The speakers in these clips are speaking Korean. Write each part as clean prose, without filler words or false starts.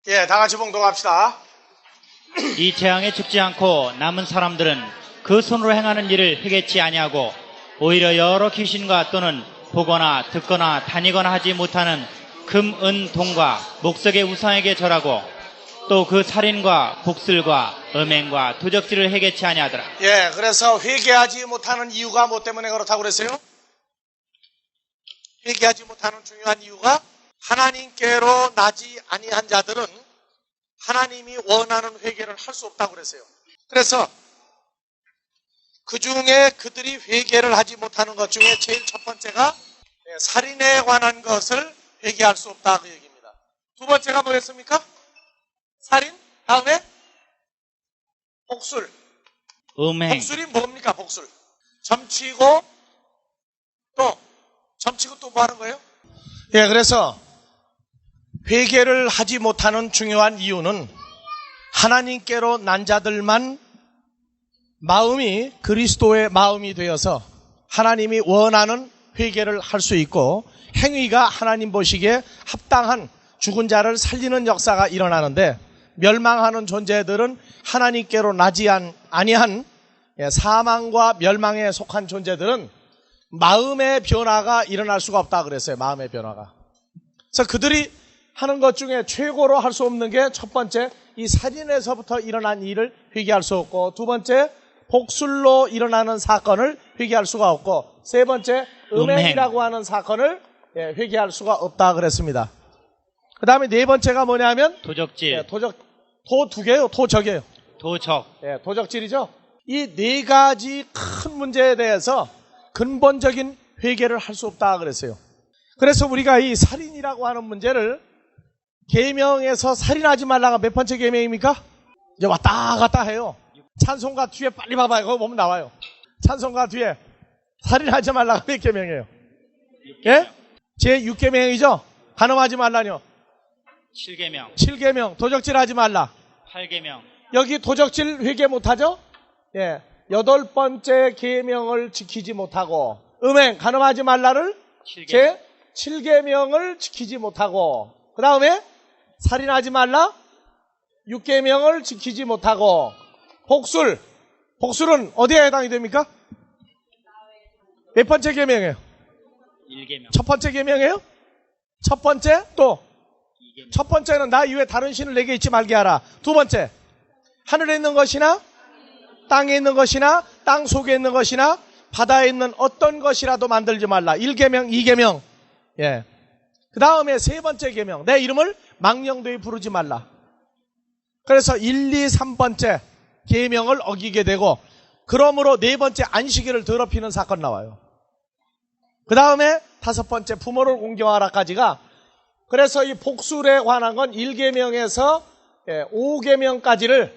예, 다 같이 봉독합시다. 이 재앙에 죽지 않고 남은 사람들은 그 손으로 행하는 일을 회개치 아니하고 오히려 여러 귀신과 또는 보거나 듣거나 다니거나 하지 못하는 금, 은, 동과 목석의 우상에게 절하고 또 그 살인과 복술과 음행과 도적질을 회개치 아니하더라. 예, 그래서 회개하지 못하는 이유가 뭐 때문에 그렇다고 그랬어요? 회개하지 못하는 중요한 이유가 하나님께로 나지 아니한 자들은 하나님이 원하는 회개를 할 수 없다고 그랬어요. 그래서 그 중에 그들이 회개를 하지 못하는 것 중에 제일 첫 번째가 살인에 관한 것을 회개할 수 없다 그 얘기입니다. 두 번째가 뭐였습니까? 살인, 다음에 복술. 음행. 복술이 뭡니까? 복술. 점치고 또 뭐 하는 거예요? 예, 그래서 회개를 하지 못하는 중요한 이유는 하나님께로 난 자들만 마음이 그리스도의 마음이 되어서 하나님이 원하는 회개를 할 수 있고 행위가 하나님 보시기에 합당한 죽은 자를 살리는 역사가 일어나는데 멸망하는 존재들은 하나님께로 나지 아니한 사망과 멸망에 속한 존재들은 마음의 변화가 일어날 수가 없다 그랬어요. 마음의 변화가. 그래서 그들이 하는 것 중에 최고로 할 수 없는 게 첫 번째 이 살인에서부터 일어난 일을 회개할 수 없고 두 번째 복술로 일어나는 사건을 회개할 수가 없고 세 번째 음행이라고 하는 사건을 회개할 수가 없다 그랬습니다. 그 다음에 네 번째가 뭐냐면 도적질. 도 두 개요. 도적이에요. 도적. 도적질이죠. 이 네 가지 큰 문제에 대해서 근본적인 회개를 할 수 없다 그랬어요. 그래서 우리가 이 살인이라고 하는 문제를 계명에서 살인하지 말라가 몇 번째 계명입니까? 이제 왔다 갔다 해요. 찬송가 뒤에 빨리 봐봐요. 거기 보면 나와요. 찬송가 뒤에 살인하지 말라가 몇 계명이에요? 예? 제 6계명이죠? 간음하지 말라뇨. 7계명. 7계명. 도적질하지 말라. 8계명. 여기 도적질 회개 못하죠? 예. 8번째 계명을 지키지 못하고 음행, 간음하지 말라를 7계명. 제 7계명을 지키지 못하고 그 다음에 살인하지 말라 6계명을 지키지 못하고 복술은 어디에 해당이 됩니까? 몇 번째 계명이에요? 1계명. 첫 번째 계명이에요? 첫 번째 또 2계명. 첫 번째는 나 이외에 다른 신을 내게 잊지 말게 하라. 두 번째 하늘에 있는 것이나 땅에 있는 것이나 땅 속에 있는 것이나 바다에 있는 어떤 것이라도 만들지 말라. 1계명, 2계명. 예. 그 다음에 세 번째 계명. 내 이름을 망령되이 부르지 말라. 그래서 1, 2, 3번째 계명을 어기게 되고 그러므로 네 번째 안식일을 더럽히는 사건 나와요. 그 다음에 다섯 번째 부모를 공경하라까지가 그래서 이 복술에 관한 건 1계명에서 5계명까지를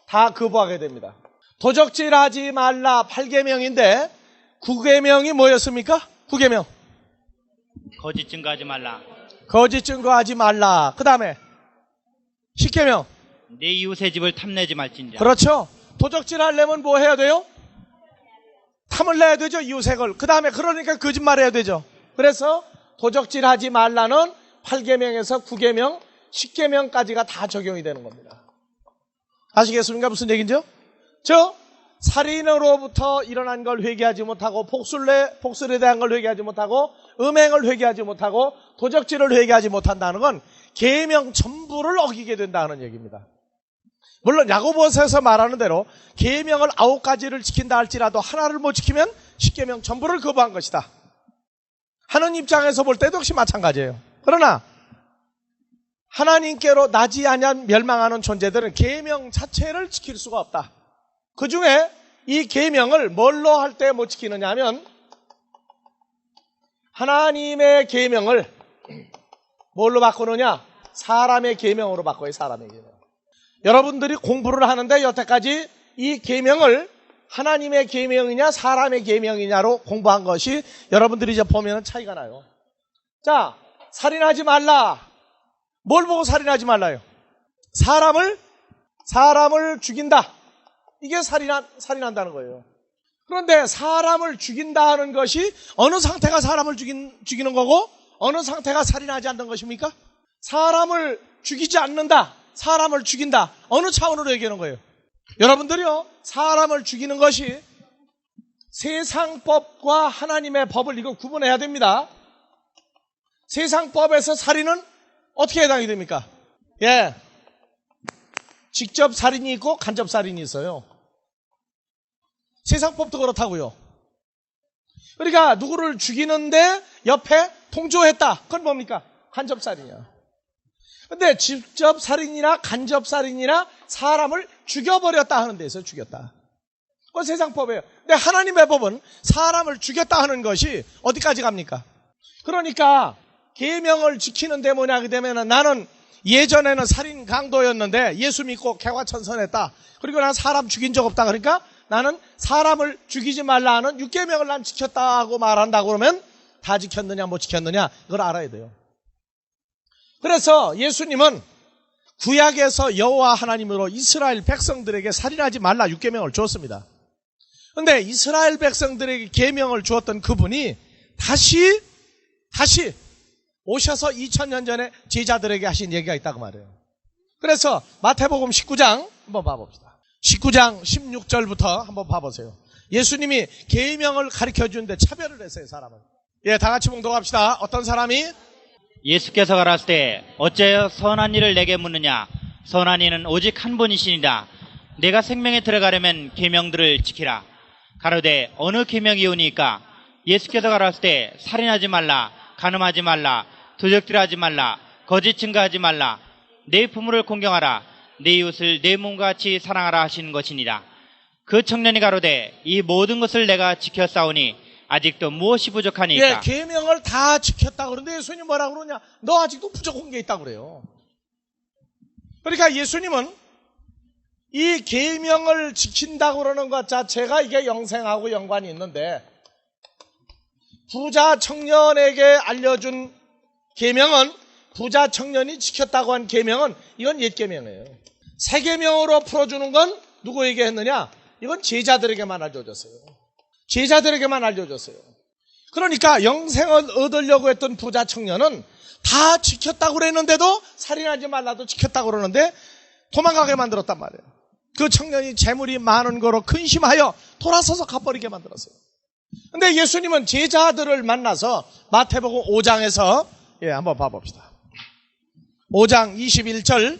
다 거부하게 됩니다. 도적질하지 말라 8계명인데 9계명이 뭐였습니까? 9계명. 거짓 증거하지 말라. 거짓 증거하지 말라. 그 다음에 10계명. 내 이웃의 집을 탐내지 말진자. 그렇죠. 도적질 하려면 뭐 해야 돼요? 탐을 내야 되죠. 이웃의 걸. 그 다음에 그러니까 거짓말해야 되죠. 그래서 도적질하지 말라는 8계명에서 9계명, 10계명까지가 다 적용이 되는 겁니다. 아시겠습니까? 무슨 얘기인지요? 살인으로부터 일어난 걸 회개하지 못하고 복술에 대한 걸 회개하지 못하고 음행을 회개하지 못하고 도적질을 회개하지 못한다는 건 계명 전부를 어기게 된다는 얘기입니다. 물론 야고보서에서 말하는 대로 계명을 9가지를 지킨다 할지라도 하나를 못 지키면 10계명 전부를 거부한 것이다 하는 입장에서 볼 때도 역시 마찬가지예요. 그러나 하나님께로 나지 아니한 멸망하는 존재들은 계명 자체를 지킬 수가 없다. 그 중에 이 계명을 뭘로 할 때 못 지키느냐 하면 하나님의 계명을 뭘로 바꾸느냐? 사람의 계명으로 바꿔요. 사람의 계명. 여러분들이 공부를 하는데 여태까지 이 계명을 하나님의 계명이냐 사람의 계명이냐로 공부한 것이 여러분들이 이제 보면 차이가 나요. 자, 살인하지 말라. 뭘 보고 살인하지 말라요? 사람을 죽인다. 이게 살인한다는 거예요. 그런데 사람을 죽인다는 것이 어느 상태가 사람을 죽이는 거고 어느 상태가 살인하지 않는 것입니까? 사람을 죽이지 않는다. 사람을 죽인다. 어느 차원으로 얘기하는 거예요? 여러분들이요, 사람을 죽이는 것이 세상 법과 하나님의 법을 이거 구분해야 됩니다. 세상 법에서 살인은 어떻게 해당이 됩니까? 예. 직접 살인이 있고 간접 살인이 있어요. 세상 법도 그렇다고요. 그러니까 누구를 죽이는데 옆에 동조했다. 그건 뭡니까? 간접 살인이야. 근데 직접 살인이나 간접 살인이나 사람을 죽여버렸다 하는 데서 죽였다. 그건 세상 법이에요. 근데 하나님의 법은 사람을 죽였다 하는 것이 어디까지 갑니까? 그러니까 계명을 지키는데 뭐냐 하게 되면 나는 예전에는 살인 강도였는데 예수 믿고 개화천선했다. 그리고 난 사람 죽인 적 없다. 그러니까 나는 사람을 죽이지 말라 하는 6계명을 난 지켰다고 말한다고 그러면 다 지켰느냐 못 지켰느냐 이걸 알아야 돼요. 그래서 예수님은 구약에서 여호와 하나님으로 이스라엘 백성들에게 살인하지 말라 6계명을 주었습니다. 그런데 이스라엘 백성들에게 계명을 주었던 그분이 다시 오셔서 2000년 전에 제자들에게 하신 얘기가 있다고 말해요. 그래서 마태복음 19장 한번 봐봅시다. 19장 16절부터 한번 봐보세요. 예수님이 계명을 가르쳐 주는데 차별을 했어요, 사람을. 예, 다 같이 봉독합시다. 어떤 사람이 예수께서 가라사대 어째여 선한 일을 내게 묻느냐. 선한 이는 오직 한 분이시니라. 내가 생명에 들어가려면 계명들을 지키라. 가로되 어느 계명이오니까. 예수께서 가라사대 살인하지 말라, 간음하지 말라, 도적질하지 말라, 거짓 증거하지 말라, 내 부모를 공경하라, 내 이웃을 내 몸과 같이 사랑하라 하시는 것이니라. 그 청년이 가로되 이 모든 것을 내가 지켰사오니 아직도 무엇이 부족하니까. 예, 계명을 다 지켰다 그러는데 예수님 뭐라고 그러냐? 너 아직도 부족한 게 있다고 그래요. 그러니까 예수님은 이 계명을 지킨다고 그러는 것 자체가 이게 영생하고 연관이 있는데 부자 청년에게 알려준 계명은 부자 청년이 지켰다고 한 계명은 이건 옛 계명이에요. 새 계명으로 풀어주는 건 누구에게 했느냐? 이건 제자들에게만 알려줬어요. 제자들에게만 알려줬어요. 그러니까 영생을 얻으려고 했던 부자 청년은 다 지켰다고 그랬는데도 살인하지 말라도 지켰다고 그러는데 도망가게 만들었단 말이에요. 그 청년이 재물이 많은 거로 근심하여 돌아서서 가버리게 만들었어요. 근데 예수님은 제자들을 만나서 마태복음 5장에서 예, 한번 봐봅시다. 5장 21절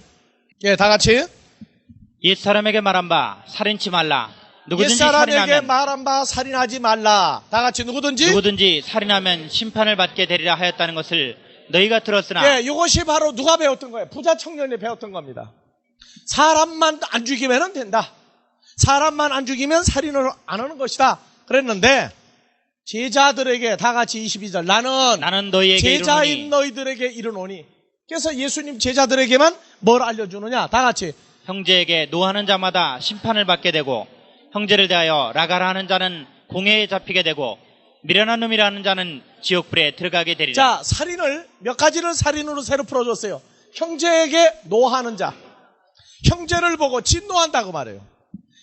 예, 다 같이 옛사람에게 말한 바 살인치 말라. 누구든지 옛사람에게 살인하면 말한 바 살인하지 말라. 다 같이 누구든지 살인하면 심판을 받게 되리라 하였다는 것을 너희가 들었으나. 예, 이것이 바로 누가 배웠던 거예요? 부자 청년이 배웠던 겁니다. 사람만 안 죽이면 된다. 사람만 안 죽이면 살인을 안 하는 것이다. 그랬는데 제자들에게 다 같이 22절 나는 너희에게 제자인 이르노니. 너희들에게 이르노니. 그래서 예수님 제자들에게만 뭘 알려주느냐? 다 같이 형제에게 노하는 자마다 심판을 받게 되고 형제를 대하여 라가라 하는 자는 공회에 잡히게 되고 미련한 놈이라는 자는 지옥불에 들어가게 되리라. 자, 살인을 몇 가지를 살인으로 새로 풀어줬어요. 형제에게 노하는 자. 형제를 보고 진노한다고 말해요.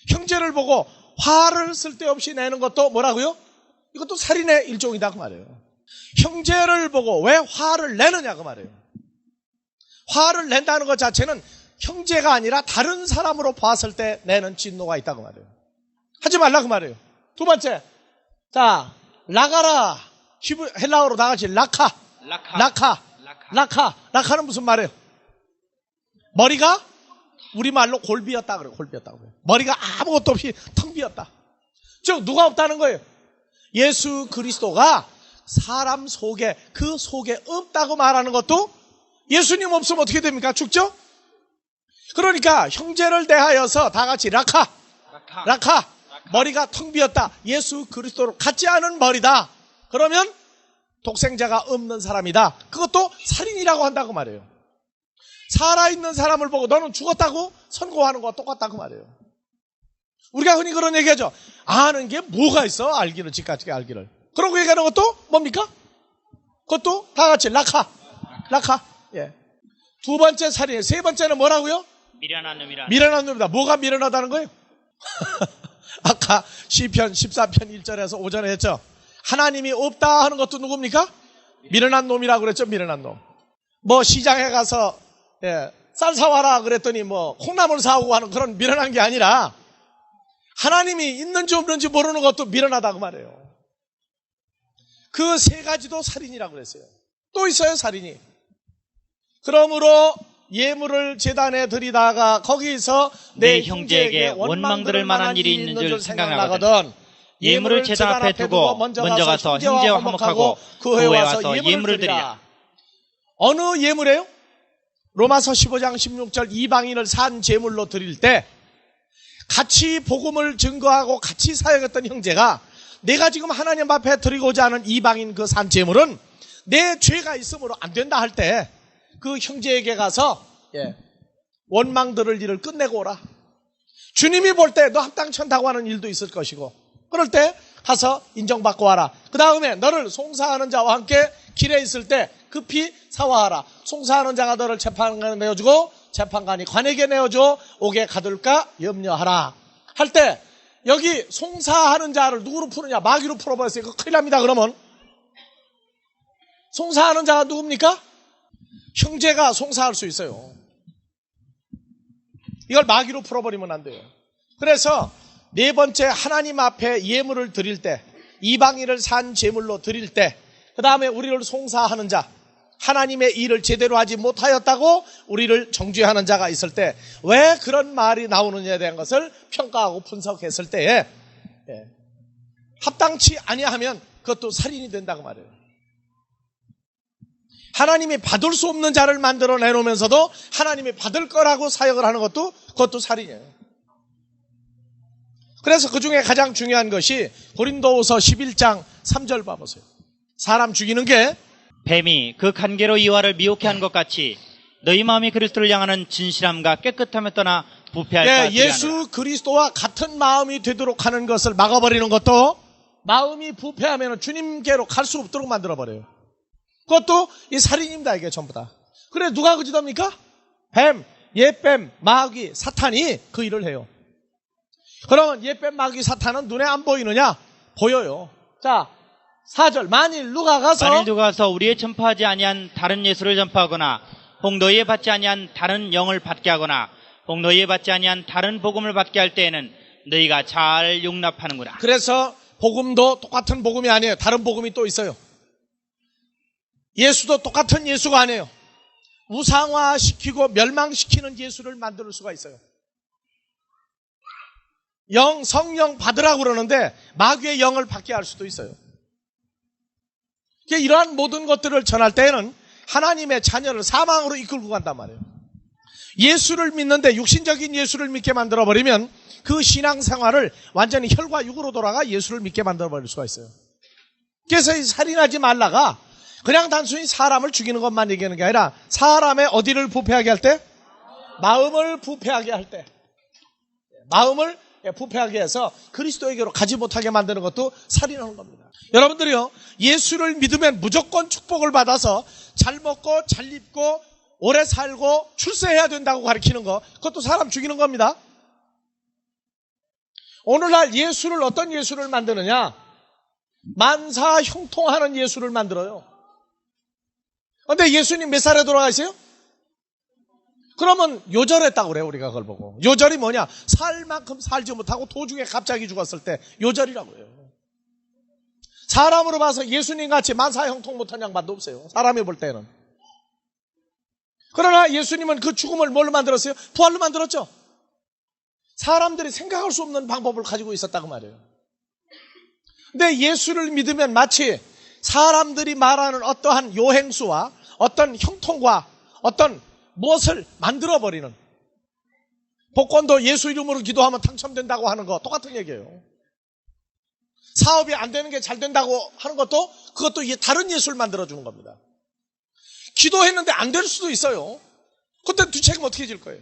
형제를 보고 화를 쓸데없이 내는 것도 뭐라고요? 이것도 살인의 일종이다 그 말이에요. 형제를 보고 왜 화를 내느냐고 말이에요. 화를 낸다는 것 자체는 형제가 아니라 다른 사람으로 봤을 때 내는 진노가 있다고 말이에요. 하지 말라 그 말이에요. 두 번째, 자, 라가라. 헬라어로 다 같이 라카는 무슨 말이에요? 머리가 우리말로 골비였다 그래요. 골비였다고 그래요. 머리가 아무것도 없이 텅 비었다. 즉 누가 없다는 거예요? 예수 그리스도가 사람 속에 그 속에 없다고 말하는 것도 예수님 없으면 어떻게 됩니까? 죽죠? 그러니까 형제를 대하여서 다 같이 라카 머리가 텅 비었다. 예수 그리스도로 같지 않은 머리다. 그러면 독생자가 없는 사람이다. 그것도 살인이라고 한다고 말해요. 살아있는 사람을 보고 너는 죽었다고 선고하는 거와 똑같다고 말해요. 우리가 흔히 그런 얘기하죠. 아는 게 뭐가 있어? 알기를, 지까지게 알기를. 그러고 얘기하는 것도 뭡니까? 그것도 다 같이 라카. 예. 두 번째 살인. 세 번째는 뭐라고요? 미련한 놈이다. 뭐가 미련하다는 거예요? 아까 시편 14편 1절에서 5절에 했죠. 하나님이 없다 하는 것도 누굽니까? 미련한 놈이라고 그랬죠. 미련한 놈. 뭐 시장에 가서 쌀 사와라 그랬더니 뭐 콩나물 사오고 하는 그런 미련한 게 아니라 하나님이 있는지 없는지 모르는 것도 미련하다고 말해요. 그 세 가지도 살인이라고 그랬어요. 또 있어요, 살인이. 그러므로 예물을 제단에 드리다가 거기서 내 형제에게 원망들을 만한 일이 있는 줄 생각나거든. 예물을 제단 앞에 두고 먼저 가서 형제와 화목하고 그 후에 와서 예물을 드리라. 어느 예물이에요? 로마서 15장 16절 이방인을 산 제물로 드릴 때 같이 복음을 증거하고 같이 사역했던 형제가 내가 지금 하나님 앞에 드리고자 하는 이방인 그 산 제물은 내 죄가 있으므로 안 된다 할 때 그 형제에게 가서 원망 들을 일을 끝내고 오라. 주님이 볼 때 너 합당찮다고 하는 일도 있을 것이고 그럴 때 가서 인정받고 와라. 그 다음에 너를 송사하는 자와 함께 길에 있을 때 급히 사화하라. 송사하는 자가 너를 재판관에 내어주고 재판관이 관에게 내어줘 옥에 가둘까 염려하라. 할 때 여기 송사하는 자를 누구로 푸느냐? 마귀로 풀어버렸어요. 이거 큰일 납니다. 그러면 송사하는 자가 누굽니까? 형제가 송사할 수 있어요. 이걸 마귀로 풀어버리면 안 돼요. 그래서 네 번째, 하나님 앞에 예물을 드릴 때, 이방인을 산 제물로 드릴 때, 그 다음에 우리를 송사하는 자, 하나님의 일을 제대로 하지 못하였다고 우리를 정죄하는 자가 있을 때 왜 그런 말이 나오느냐에 대한 것을 평가하고 분석했을 때에 합당치 아니하면 그것도 살인이 된다고 말해요. 하나님이 받을 수 없는 자를 만들어 내놓으면서도 하나님이 받을 거라고 사역을 하는 것도 그것도 살인이에요. 그래서 그 중에 가장 중요한 것이 고린도후서 11장 3절 봐보세요. 사람 죽이는 게 뱀이 그 간계로 이와를 미혹해 한 것 같이 너희 마음이 그리스도를 향하는 진실함과 깨끗함에 떠나 부패할까 예수 그리스도와 같은 마음이 되도록 하는 것을 막아버리는 것도 마음이 부패하면 주님께로 갈 수 없도록 만들어버려요. 그것도 이 살인입니다. 이게 전부 다. 그래 누가 그 짓합니까? 뱀, 옛뱀, 마귀, 사탄이 그 일을 해요. 그러면 옛뱀, 마귀, 사탄은 눈에 안 보이느냐? 보여요. 자 4절 만일 누가 가서 우리의 전파하지 아니한 다른 예수를 전파하거나 혹 너희에 받지 아니한 다른 영을 받게 하거나 혹 너희에 받지 아니한 다른 복음을 받게 할 때에는 너희가 잘 용납하는구나. 그래서 복음도 똑같은 복음이 아니에요. 다른 복음이 또 있어요. 예수도 똑같은 예수가 아니에요. 우상화시키고 멸망시키는 예수를 만들 수가 있어요. 성령 받으라고 그러는데 마귀의 영을 받게 할 수도 있어요. 이러한 모든 것들을 전할 때에는 하나님의 자녀를 사망으로 이끌고 간단 말이에요. 예수를 믿는데 육신적인 예수를 믿게 만들어버리면 그 신앙생활을 완전히 혈과 육으로 돌아가 예수를 믿게 만들어버릴 수가 있어요. 그래서 이 살인하지 말라가 그냥 단순히 사람을 죽이는 것만 얘기하는 게 아니라 사람의 어디를 부패하게 할 때? 마음을 부패하게 할 때. 마음을 부패하게 해서 그리스도에게로 가지 못하게 만드는 것도 살인하는 겁니다. 여러분들이요, 예수를 믿으면 무조건 축복을 받아서 잘 먹고 잘 입고 오래 살고 출세해야 된다고 가르치는 거, 그것도 사람 죽이는 겁니다. 오늘날 예수를 어떤 예수를 만드느냐? 만사 형통하는 예수를 만들어요. 그런데 예수님 몇 살에 돌아가셨어요? 그러면 요절했다고 그래요. 우리가 그걸 보고. 요절이 뭐냐? 살 만큼 살지 못하고 도중에 갑자기 죽었을 때 요절이라고 해요. 사람으로 봐서 예수님같이 만사 형통 못한 양반도 없어요. 사람이 볼 때는. 그러나 예수님은 그 죽음을 뭘로 만들었어요? 부활로 만들었죠. 사람들이 생각할 수 없는 방법을 가지고 있었다고 말이에요. 근데 예수를 믿으면 마치 사람들이 말하는 어떠한 요행수와 어떤 형통과 어떤 무엇을 만들어버리는, 복권도 예수 이름으로 기도하면 당첨된다고 하는 거 똑같은 얘기예요. 사업이 안 되는 게 잘 된다고 하는 것도 그것도 다른 예수를 만들어주는 겁니다. 기도했는데 안 될 수도 있어요. 그때 뒤책임 어떻게 질 거예요?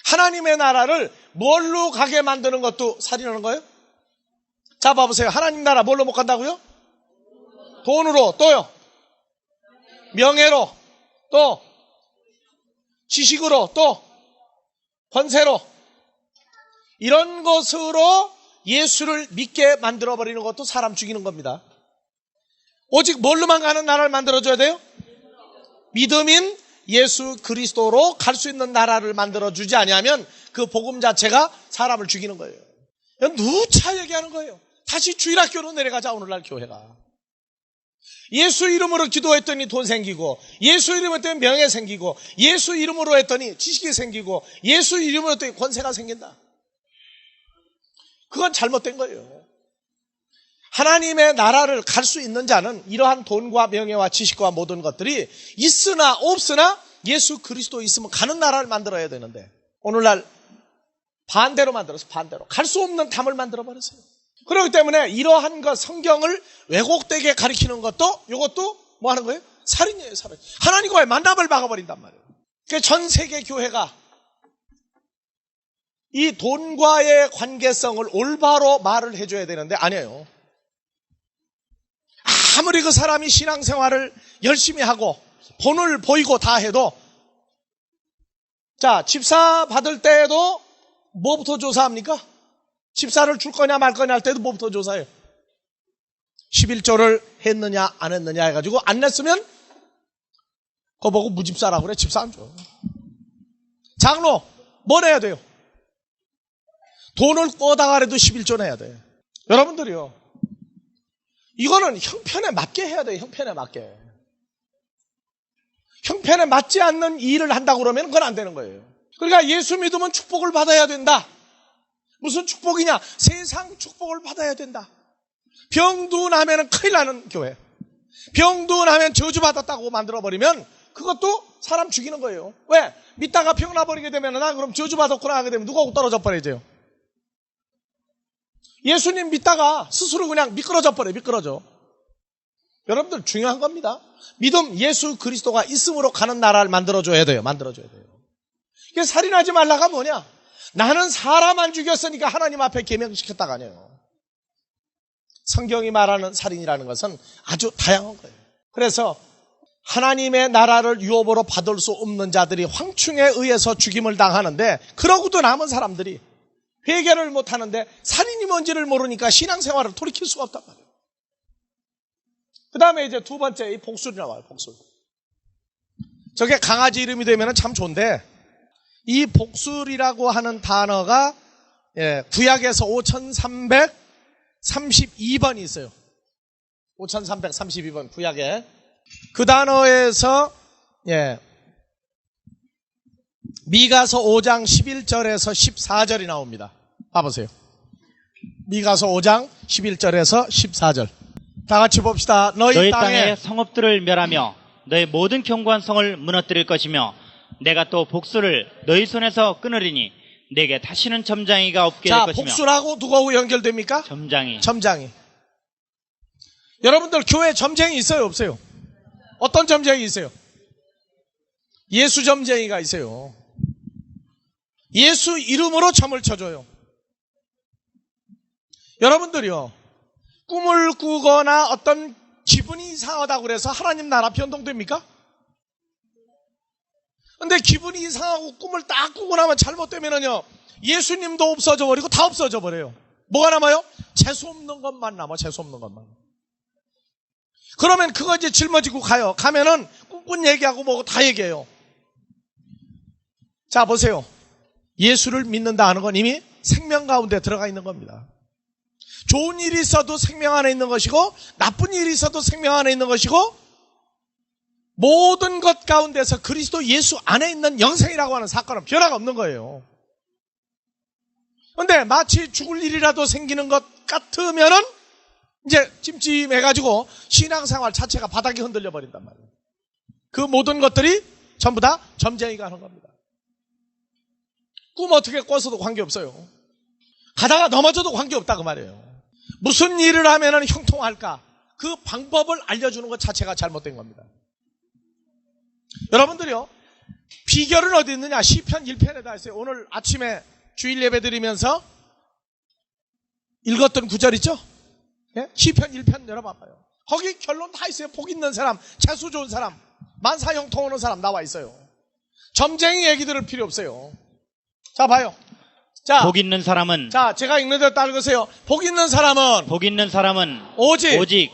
하나님의 나라를 뭘로 가게 만드는 것도 살인하는 거예요? 자 봐보세요. 하나님 나라 뭘로 못 간다고요? 돈으로, 또요 명예로, 또 지식으로, 또 권세로, 이런 것으로 예수를 믿게 만들어버리는 것도 사람 죽이는 겁니다. 오직 뭘로만 가는 나라를 만들어줘야 돼요? 믿음인 예수 그리스도로 갈 수 있는 나라를 만들어주지 아니하면 그 복음 자체가 사람을 죽이는 거예요. 누차 얘기하는 거예요. 다시 주일학교로 내려가자. 오늘날 교회가 예수 이름으로 기도했더니 돈 생기고, 예수 이름으로 했더니 명예 생기고, 예수 이름으로 했더니 지식이 생기고, 예수 이름으로 했더니 권세가 생긴다. 그건 잘못된 거예요. 하나님의 나라를 갈 수 있는 자는 이러한 돈과 명예와 지식과 모든 것들이 있으나 없으나 예수 그리스도 있으면 가는 나라를 만들어야 되는데, 오늘날 반대로 만들어서 반대로 갈 수 없는 담을 만들어 버렸어요. 그렇기 때문에 이러한 것, 성경을 왜곡되게 가리키는 것도, 이것도 뭐 하는 거예요? 살인이에요, 살인. 하나님과의 만남을 막아버린단 말이에요. 그러니까 전 세계 교회가 이 돈과의 관계성을 올바로 말을 해줘야 되는데 아니에요. 아무리 그 사람이 신앙생활을 열심히 하고 본을 보이고 다 해도, 자, 집사 받을 때에도 뭐부터 조사합니까? 집사를 줄 거냐 말 거냐 할 때도 뭐부터 조사해요? 11조를 했느냐 안 했느냐 해가지고 안 냈으면 그거 보고 무집사라고 그래. 집사 안 줘. 장로 뭐 내야 돼요? 돈을 꿔다가라도 11조 내야 돼. 여러분들이요, 이거는 형편에 맞게 해야 돼요. 형편에 맞게. 형편에 맞지 않는 일을 한다고 그러면 그건 안 되는 거예요. 그러니까 예수 믿으면 축복을 받아야 된다. 무슨 축복이냐? 세상 축복을 받아야 된다. 병도 나면 큰일 나는 교회. 병도 나면 저주받았다고 만들어버리면 그것도 사람 죽이는 거예요. 왜? 믿다가 병 나버리게 되면 나 그럼 저주받았구나 하게 되면 누가 떨어져 버려야죠. 예수님 믿다가 스스로 그냥 미끄러져 버려요. 미끄러져. 여러분들 중요한 겁니다. 믿음, 예수 그리스도가 있음으로 가는 나라를 만들어줘야 돼요. 만들어줘야 돼요. 이게 살인하지 말라가 뭐냐? 나는 사람 안 죽였으니까 하나님 앞에 계명시켰다가 아니에요. 성경이 말하는 살인이라는 것은 아주 다양한 거예요. 그래서 하나님의 나라를 유업으로 받을 수 없는 자들이 황충에 의해서 죽임을 당하는데, 그러고도 남은 사람들이 회개를 못하는데 살인이 뭔지를 모르니까 신앙생활을 돌이킬 수가 없단 말이에요. 그 다음에 이제 두 번째, 이 복술이 나와요. 복술. 저게 강아지 이름이 되면 참 좋은데, 이 복술이라고 하는 단어가 구약에서 5332번이 있어요. 5332번 구약에. 그 단어에서 미가서 5장 11절에서 14절이 나옵니다. 봐보세요. 미가서 5장 11절에서 14절. 다 같이 봅시다. 너희 땅에 성읍들을 멸하며 너희 모든 견고한 성을 무너뜨릴 것이며 내가 또 복수를 너희 손에서 끊으리니 내게 다시는 점장이가 없게 될 것이며. 복수라고 누구하고 연결됩니까? 점장이. 여러분들 교회 점쟁이 있어요 없어요? 어떤 점쟁이 있어요? 예수 점쟁이가 있어요. 예수 이름으로 점을 쳐줘요. 여러분들이요, 꿈을 꾸거나 어떤 기분이 이상하다고 그래서 하나님 나라 변동됩니까? 근데 기분이 이상하고 꿈을 딱 꾸고 나면 잘못되면은요, 예수님도 없어져 버리고 다 없어져 버려요. 뭐가 남아요? 재수 없는 것만 남아. 재수 없는 것만. 그러면 그거 이제 짊어지고 가요. 가면은 꿈꾼 얘기하고 뭐고 다 얘기해요. 자, 보세요. 예수를 믿는다 하는 건 이미 생명 가운데 들어가 있는 겁니다. 좋은 일이 있어도 생명 안에 있는 것이고, 나쁜 일이 있어도 생명 안에 있는 것이고, 모든 것 가운데서 그리스도 예수 안에 있는 영생이라고 하는 사건은 변화가 없는 거예요. 그런데 마치 죽을 일이라도 생기는 것 같으면은 이제 찜찜해가지고 신앙생활 자체가 바닥이 흔들려 버린단 말이에요. 그 모든 것들이 전부 다 점쟁이가 하는 겁니다. 꿈 어떻게 꿔서도 관계없어요. 가다가 넘어져도 관계없다 그 말이에요. 무슨 일을 하면 형통할까? 그 방법을 알려주는 것 자체가 잘못된 겁니다. 여러분들이요, 비결은 어디 있느냐? 시편 1편에다 있어요. 오늘 아침에 주일 예배 드리면서 읽었던 구절 있죠? 시편 1편 열어봐봐요. 거기 결론 다 있어요. 복 있는 사람, 재수 좋은 사람, 만사 형통 오는 사람 나와 있어요. 점쟁이 얘기 들을 필요 없어요. 자, 봐요. 자, 복 있는 사람은, 자, 제가 읽는 대로 따르세요. 복 있는 사람은 복 있는 사람은 오직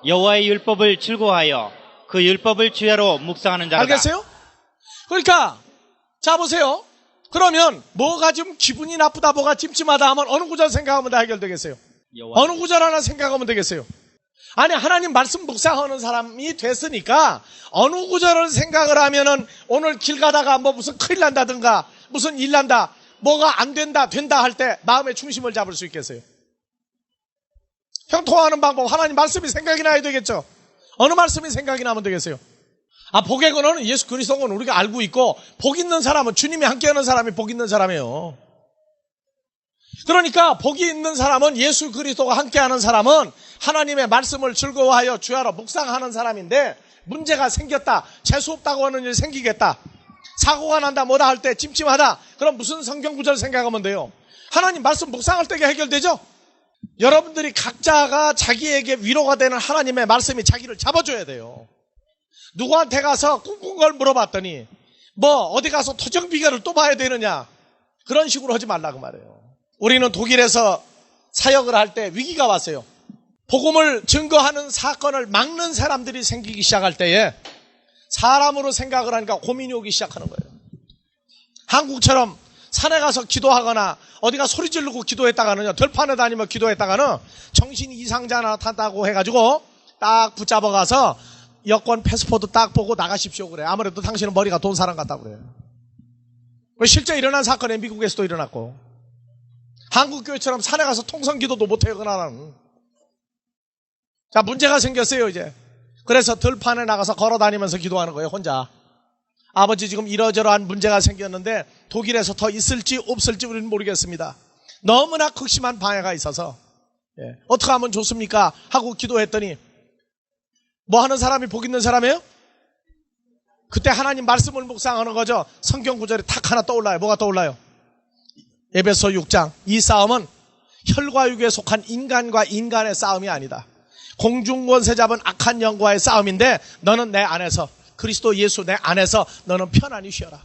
여호와의 율법을 즐거워하여 그 율법을 주야로 묵상하는 자라. 알겠어요? 그러니까 자 보세요. 그러면 뭐가 좀 기분이 나쁘다, 뭐가 찜찜하다 하면 어느 구절 생각하면 다 해결되겠어요? 어느 구절 하나 생각하면 되겠어요? 아니, 하나님 말씀 묵상하는 사람이 됐으니까 어느 구절을 생각을 하면은 오늘 길 가다가 뭐 무슨 큰일 난다든가 무슨 일 난다, 뭐가 안 된다, 된다 할 때 마음의 중심을 잡을 수 있겠어요? 형통하는 방법, 하나님 말씀이 생각이 나야 되겠죠? 어느 말씀이 생각이 나면 되겠어요? 복의 근원은 예수 그리스도는 우리가 알고 있고, 복 있는 사람은 주님이 함께하는 사람이 복 있는 사람이에요. 그러니까 복이 있는 사람은, 예수 그리스도가 함께하는 사람은 하나님의 말씀을 즐거워하여 주야로 묵상하는 사람인데, 문제가 생겼다, 재수없다고 하는 일이 생기겠다, 사고가 난다, 뭐다 할 때 찜찜하다, 그럼 무슨 성경 구절 생각하면 돼요? 하나님 말씀 묵상할 때가 해결되죠? 여러분들이 각자가 자기에게 위로가 되는 하나님의 말씀이 자기를 잡아줘야 돼요. 누구한테 가서 꿍꿍 걸 물어봤더니 뭐 어디 가서 토정 비결을 또 봐야 되느냐, 그런 식으로 하지 말라고 말해요. 우리는 독일에서 사역을 할 때 위기가 왔어요. 복음을 증거하는 사건을 막는 사람들이 생기기 시작할 때에 사람으로 생각을 하니까 고민이 오기 시작하는 거예요. 한국처럼 산에 가서 기도하거나 어디가 소리 지르고 기도했다가는, 들판에 다니며 기도했다가는 정신 이상자 나타났다고 해가지고 딱 붙잡아 가서 여권 패스포드 딱 보고 나가십시오 그래. 아무래도 당신은 머리가 돈 사람 같다고 그래요. 실제 일어난 사건에 미국에서도 일어났고, 한국교회처럼 산에 가서 통성기도도 못해요 그날은. 자, 문제가 생겼어요 이제. 그래서 들판에 나가서 걸어다니면서 기도하는 거예요 혼자. 아버지, 지금 이러저러한 문제가 생겼는데 독일에서 더 있을지 없을지 우리는 모르겠습니다. 너무나 극심한 방해가 있어서 어떻게 하면 좋습니까 하고 기도했더니, 뭐 하는 사람이 복 있는 사람이에요? 그때 하나님 말씀을 묵상하는 거죠. 성경 구절이 탁 하나 떠올라요. 뭐가 떠올라요? 에베소 6장. 이 싸움은 혈과 육에 속한 인간과 인간의 싸움이 아니다. 공중권세 잡은 악한 영과의 싸움인데, 너는 내 안에서, 그리스도 예수 내 안에서 너는 편안히 쉬어라.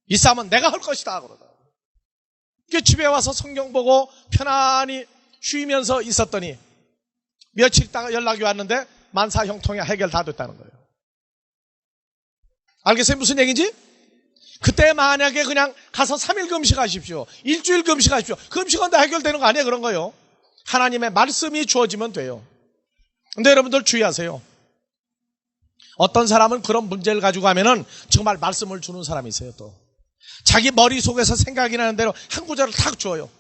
이 싸움은 내가 할 것이다 그러다. 집에 와서 성경 보고 편안히 쉬면서 있었더니 며칠 있다가 연락이 왔는데 만사 형통이 해결 다 됐다는 거예요. 알겠어요? 무슨 얘기인지? 그때 만약에 그냥 가서 3일 금식하십시오, 일주일 금식하십시오, 금식은 다 해결되는 거 아니에요? 그런 거요. 하나님의 말씀이 주어지면 돼요. 근데 여러분들 주의하세요. 어떤 사람은 그런 문제를 가지고 가면은 정말 말씀을 주는 사람이 있어요. 또 자기 머릿속에서 생각이 나는 대로 한 구절을 탁 줘요.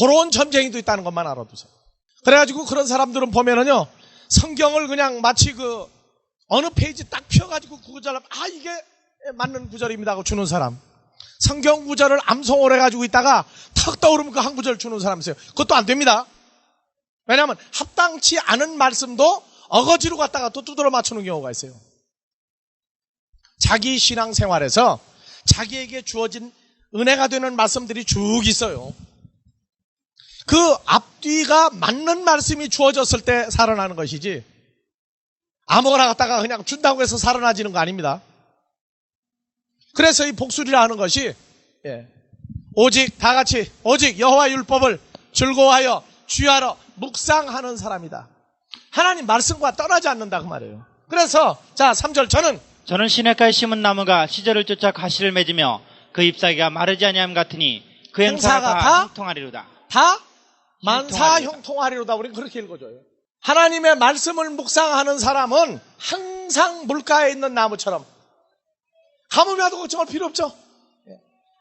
그런 점쟁이도 있다는 것만 알아두세요. 그래가지고 그런 사람들은 보면은요, 성경을 그냥 마치 그 어느 페이지 딱 펴가지고 그 구절, 이게 맞는 구절입니다 하고 주는 사람, 성경 구절을 암송을 해가지고 있다가 탁 떠오르면 그 한 구절 주는 사람 있어요. 그것도 안 됩니다. 왜냐하면 합당치 않은 말씀도 어거지로 갖다가 또 두드러 맞추는 경우가 있어요. 자기 신앙생활에서 자기에게 주어진 은혜가 되는 말씀들이 쭉 있어요. 그 앞뒤가 맞는 말씀이 주어졌을 때 살아나는 것이지, 아무거나 갖다가 그냥 준다고 해서 살아나지는 거 아닙니다. 그래서 이 복술이라 하는 것이 오직 다 같이 오직 여호와 율법을 즐거워하여 주야로 묵상하는 사람이다. 하나님 말씀과 떠나지 않는다 그 말이에요. 그래서 자 3절, 저는 시냇가에 심은 나무가 시절을 쫓아 가시를 맺으며 그 잎사귀가 마르지 아니함 같으니 그 행사가 다 형통하리로다. 다 만사 형통하리로다. 우리는 그렇게 읽어줘요. 하나님의 말씀을 묵상하는 사람은 항상 물가에 있는 나무처럼 가뭄이라도 걱정할 필요 없죠.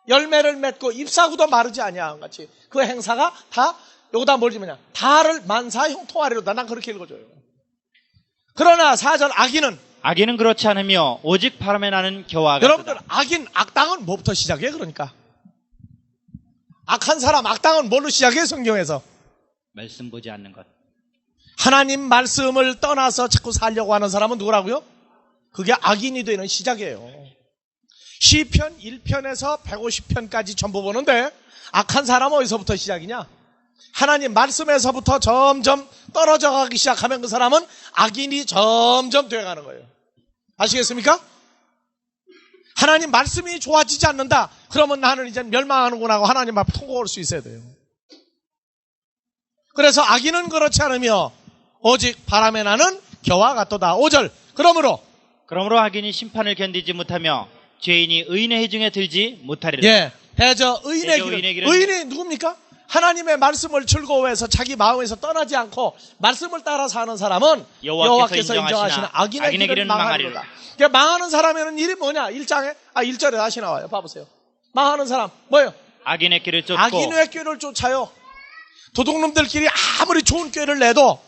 열매를 맺고 잎사귀도 마르지 아니함 같이 그 행사가 다, 요거다 뭘지 뭐냐, 다를 만사 형통하리로다. 난 그렇게 읽어줘요. 그러나 4절, 악인은 그렇지 않으며 오직 바람에 나는 겨와 같다. 여러분들, 악당은 뭐부터 시작해요? 그러니까 악한 사람, 악당은 뭘로 시작해요? 성경에서 말씀 보지 않는 것. 하나님 말씀을 떠나서 자꾸 살려고 하는 사람은 누구라고요? 그게 악인이 되는 시작이에요. 시편 1편에서 150편까지 전부 보는데 악한 사람은 어디서부터 시작이냐? 하나님 말씀에서부터 점점 떨어져 가기 시작하면 그 사람은 악인이 점점 되어가는 거예요. 아시겠습니까? 하나님 말씀이 좋아지지 않는다, 그러면 나는 이제 멸망하는구나 하고 하나님 앞에 통곡할 수 있어야 돼요. 그래서 악인은 그렇지 않으며 오직 바람에 나는 겨와 같도다. 5절. 그러므로 악인이 심판을 견디지 못하며 죄인이 의인의 해중에 들지 못하리라. 예, 대저 의인의 대저 길은, 의인의 길은 의인이 누굽니까? 하나님의 말씀을 즐거워해서 자기 마음에서 떠나지 않고 말씀을 따라 사는 사람은 여호와께서 인정하시는 악인의 길은 망하리로다. 그러니까 망하는 사람에는 일이 뭐냐? 1절에 다시 나와요. 봐보세요. 망하는 사람 뭐예요? 악인의 길을 쫓고 악인의 꾀를 쫓아요. 도둑놈들끼리 아무리 좋은 꾀를 내도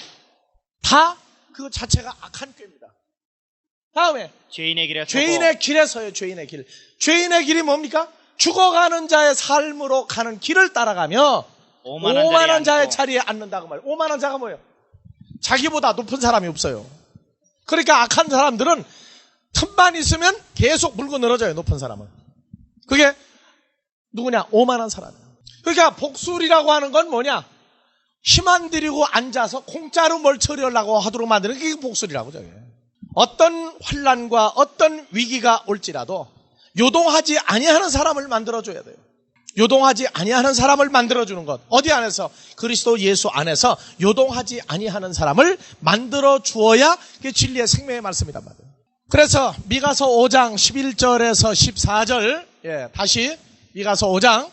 다 그 자체가 악한 꾀입니다. 다음에 죄인의 길에 서고 죄인의 길에 서요. 죄인의 길. 죄인의 길이 뭡니까? 죽어가는 자의 삶으로 가는 길을 따라가며 오만한 자의 자리에 앉는다고 말이에요. 오만한 자가 뭐예요? 자기보다 높은 사람이 없어요. 그러니까 악한 사람들은 틈만 있으면 계속 물고 늘어져요. 높은 사람은. 그게 누구냐? 오만한 사람이에요. 그러니까 복술이라고 하는 건 뭐냐? 힘 안 들이고 앉아서 공짜로 뭘 처리하려고 하도록 만드는 게 복술이라고. 저게. 어떤 환난과 어떤 위기가 올지라도 요동하지 아니하는 사람을 만들어줘야 돼요. 요동하지 아니하는 사람을 만들어주는 것. 어디 안에서? 그리스도 예수 안에서 요동하지 아니하는 사람을 만들어주어야 그게 진리의 생명의 말씀이란 말이에요. 그래서 미가서 5장 11절에서 14절 다시 미가서 5장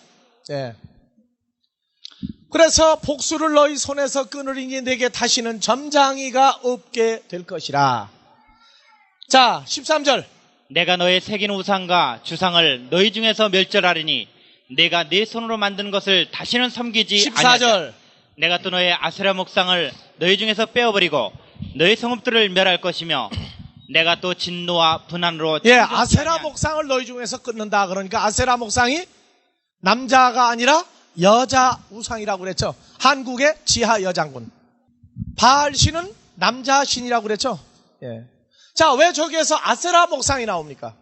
그래서 복수를 너희 손에서 끊으리니 내게 다시는 점장이가 없게 될 것이라. 자 13절 내가 너의 새긴 우상과 주상을 너희 중에서 멸절하리니 내가 네 손으로 만든 것을 다시는 섬기지 14절 아니하리라. 내가 또 너의 아세라 목상을 너희 중에서 빼어버리고 너희 성읍들을 멸할 것이며 내가 또 진노와 분한으로 아세라 목상을 너희 중에서 끊는다. 그러니까 아세라 목상이 남자가 아니라 여자 우상이라고 그랬죠. 한국의 지하 여장군. 바알신은 남자 신이라고 그랬죠. 자, 왜 저기에서 아세라 목상이 나옵니까?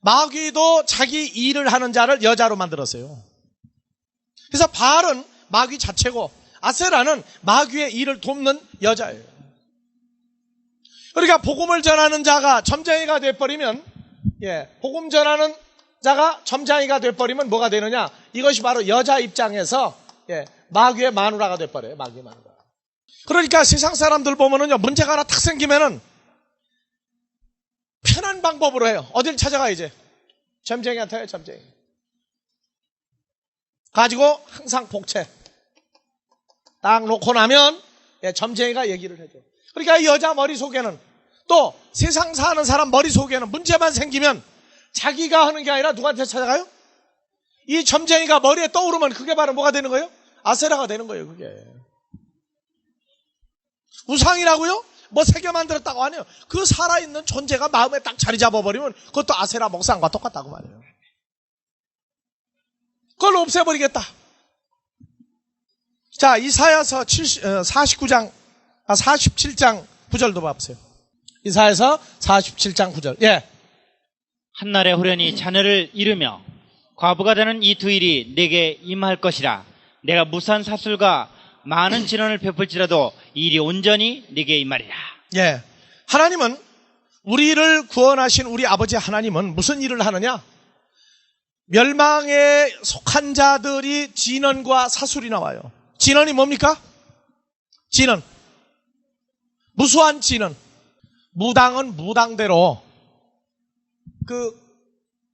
마귀도 자기 일을 하는 자를 여자로 만들었어요. 그래서 바알은 마귀 자체고 아세라는 마귀의 일을 돕는 여자예요. 그러니까 복음을 전하는 자가 점쟁이가 돼버리면 복음 전하는 자가 점장이가 돼버리면 뭐가 되느냐? 이것이 바로 여자 입장에서 마귀의 마누라가 돼버려요. 마귀의 마누라. 그러니까 세상 사람들 보면은요, 문제가 하나 탁 생기면은 편한 방법으로 해요. 어딜 찾아가 이제? 점쟁이한테 해요. 점쟁이 가지고 항상 복채 딱 놓고 나면 점쟁이가 얘기를 해줘. 그러니까 이 여자 머릿속에는 또 세상 사는 사람 머릿속에는 문제만 생기면 자기가 하는 게 아니라 누구한테 찾아가요? 이 점쟁이가 머리에 떠오르면 그게 바로 뭐가 되는 거예요? 아세라가 되는 거예요. 그게 우상이라고요? 뭐 새겨 만들었다고 하네요. 그 살아있는 존재가 마음에 딱 자리 잡아버리면 그것도 아세라 목상과 똑같다고 말해요. 그걸 없애버리겠다. 자, 이사야서 47장 9절도 봐보세요. 이사야서 47장 9절. 한날에 후련히 자녀를 잃으며 과부가 되는 이 두 일이 내게 임할 것이라. 내가 무수한 사술과 많은 진언을 베풀지라도 이 일이 온전히 네게 임하리라. 하나님은 우리를 구원하신 우리 아버지 하나님은 무슨 일을 하느냐? 멸망에 속한 자들이 진언과 사술이 나와요. 진언이 뭡니까? 진언. 무수한 진언. 무당은 무당대로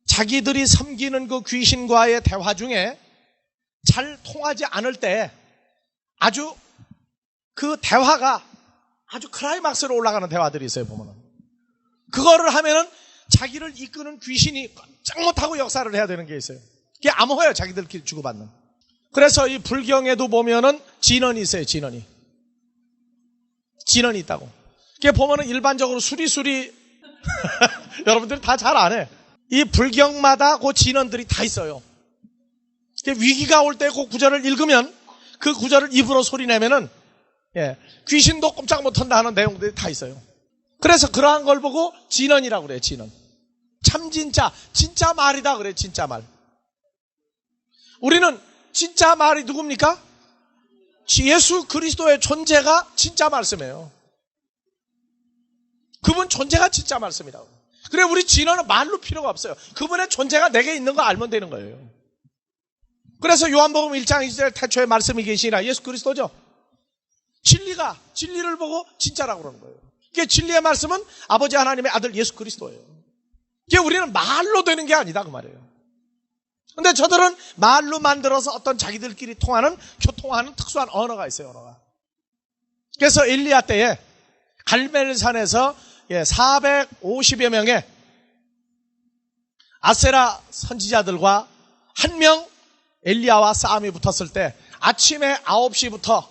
자기들이 섬기는 그 귀신과의 대화 중에 잘 통하지 않을 때 아주 그 대화가 아주 클라이막스로 올라가는 대화들이 있어요. 보면은 그거를 하면은 자기를 이끄는 귀신이 꼼짝 못하고 역사를 해야 되는 게 있어요. 그게 암호예요. 자기들끼리 주고받는. 그래서 이 불경에도 보면은 진언이 있어요. 진언이 있다고. 그게 보면은 일반적으로 수리수리 여러분들 다 잘 안 해. 이 불경마다 그 진언들이 다 있어요. 위기가 올 때 그 구절을 읽으면 그 구절을 입으로 소리내면은 귀신도 꼼짝 못한다 하는 내용들이 다 있어요. 그래서 그러한 걸 보고 진언이라고 그래요. 진언. 참 진짜 말이다 그래요. 진짜 말. 우리는 진짜 말이 누굽니까? 예수 그리스도의 존재가 진짜 말씀이에요. 그분 존재가 진짜 말씀이다. 그래, 우리 진언은 말로 필요가 없어요. 그분의 존재가 내게 있는 거 알면 되는 거예요. 그래서 요한복음 1장 2절 태초에 말씀이 계시니라. 예수 그리스도죠. 진리를 보고 진짜라고 그러는 거예요. 그게 진리의 말씀은 아버지 하나님의 아들 예수 그리스도예요. 그게 우리는 말로 되는 게 아니다 그 말이에요. 근데 저들은 말로 만들어서 어떤 자기들끼리 교통하는 특수한 언어가 있어요, 언어가. 그래서 엘리야 때에 갈멜산에서 450여 명의 아세라 선지자들과 한 명 엘리야와 싸움이 붙었을 때 아침에 9시부터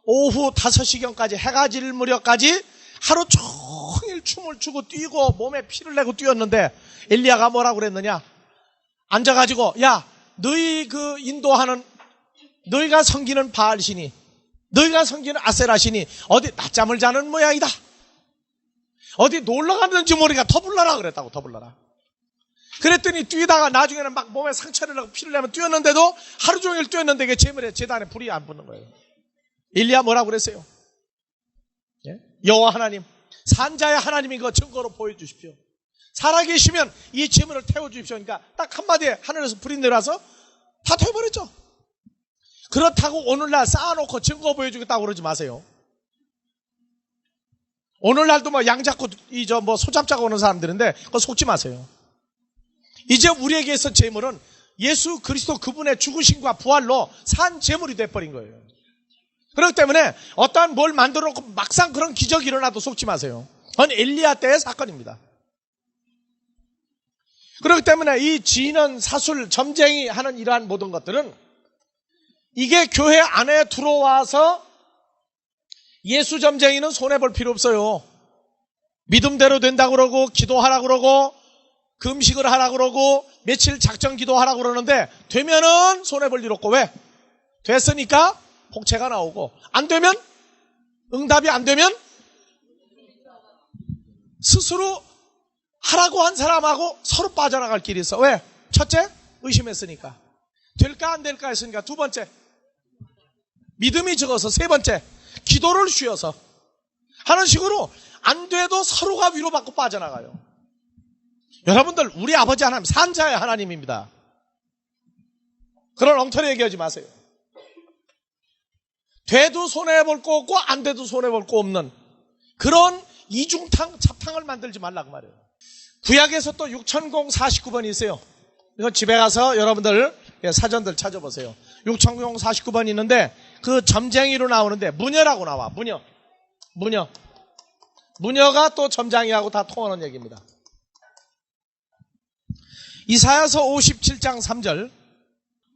오후 5시경까지 해가 질 무렵까지 하루 종일 춤을 추고 뛰고 몸에 피를 내고 뛰었는데 엘리야가 뭐라고 그랬느냐? 앉아가지고 야 너희 너희가 섬기는 바알신이 너희가 섬기는 아세라신이 어디 낮잠을 자는 모양이다. 어디 놀러 갔는지 모르니까 더 불러라 그랬다고. 더 불러라. 그랬더니 뛰다가 나중에는 막 몸에 상처를 내고 피를 내면 뛰었는데도 하루 종일 뛰었는데 이게 제단에 불이 안 붙는 거예요. 엘리야 뭐라고 그랬어요? 여호와 하나님 산자의 하나님인 거 증거로 보여주십시오. 살아계시면 이 제물을 태워주십시오. 그러니까 딱 한마디에 하늘에서 불이 내려와서 다 태워버렸죠. 그렇다고 오늘날 쌓아놓고 증거 보여주겠다고 그러지 마세요. 오늘날도 양 잡고 소 잡자고 오는 사람들인데 그거 속지 마세요. 이제 우리에게 있어 제물은 예수 그리스도 그분의 죽으심과 부활로 산 제물이 돼버린 거예요. 그렇기 때문에 어떠한 뭘 만들어 놓고 막상 그런 기적이 일어나도 속지 마세요. 그건 엘리야 때의 사건입니다. 그렇기 때문에 이 진언, 사술, 점쟁이 하는 이러한 모든 것들은 이게 교회 안에 들어와서 예수 점쟁이는 손해볼 필요 없어요. 믿음대로 된다고 그러고 기도하라고 그러고 금식을 하라고 그러고 며칠 작정 기도하라고 그러는데 되면은 손해볼 일 없고 왜? 됐으니까 복채가 나오고 안 되면 응답이 안 되면 스스로 하라고 한 사람하고 서로 빠져나갈 길이 있어. 왜? 첫째, 의심했으니까. 될까 안 될까 했으니까. 두 번째, 믿음이 적어서. 세 번째, 기도를 쉬어서 하는 식으로 안 돼도 서로가 위로받고 빠져나가요. 여러분들 우리 아버지 하나님 산자의 하나님입니다. 그런 엉터리 얘기하지 마세요. 돼도 손해볼 거 없고 안 돼도 손해볼 거 없는 그런 이중탕 잡탕을 만들지 말라고 말해요. 구약에서 또 6049번이 있어요. 이건 집에 가서 여러분들 사전들 찾아보세요. 6049번이 있는데 그 점쟁이로 나오는데 무녀라고 나와. 무녀가 또 점쟁이하고 다 통하는 얘기입니다. 이사야서 57장 3절.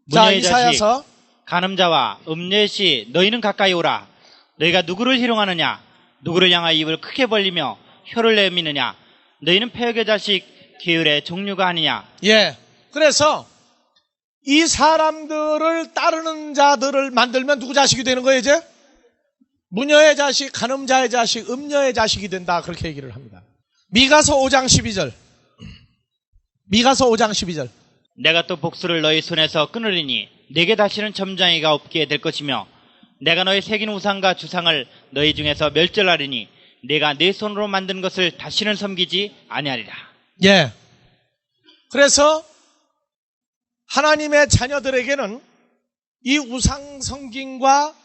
무녀의 이사야서 자식 간음자와 음녀의 씨 너희는 가까이 오라. 너희가 누구를 희롱하느냐? 누구를 향하여 입을 크게 벌리며 혀를 내미느냐? 너희는 폐역의 자식 게을의 종류가 아니냐? 예. 그래서 이 사람들을 따르는 자들을 만들면 누구 자식이 되는 거예요 이제? 무녀의 자식, 간음자의 자식, 음녀의 자식이 된다 그렇게 얘기를 합니다. 미가서 5장 12절. 미가서 5장 12절. 내가 또 복수를 너희 손에서 끊으리니 내게 다시는 점장이가 없게 될 것이며 내가 너희 새긴 우상과 주상을 너희 중에서 멸절하리니 내가 내 손으로 만든 것을 다시는 섬기지 아니하리라. 예. 그래서 하나님의 자녀들에게는 이 우상 섬김과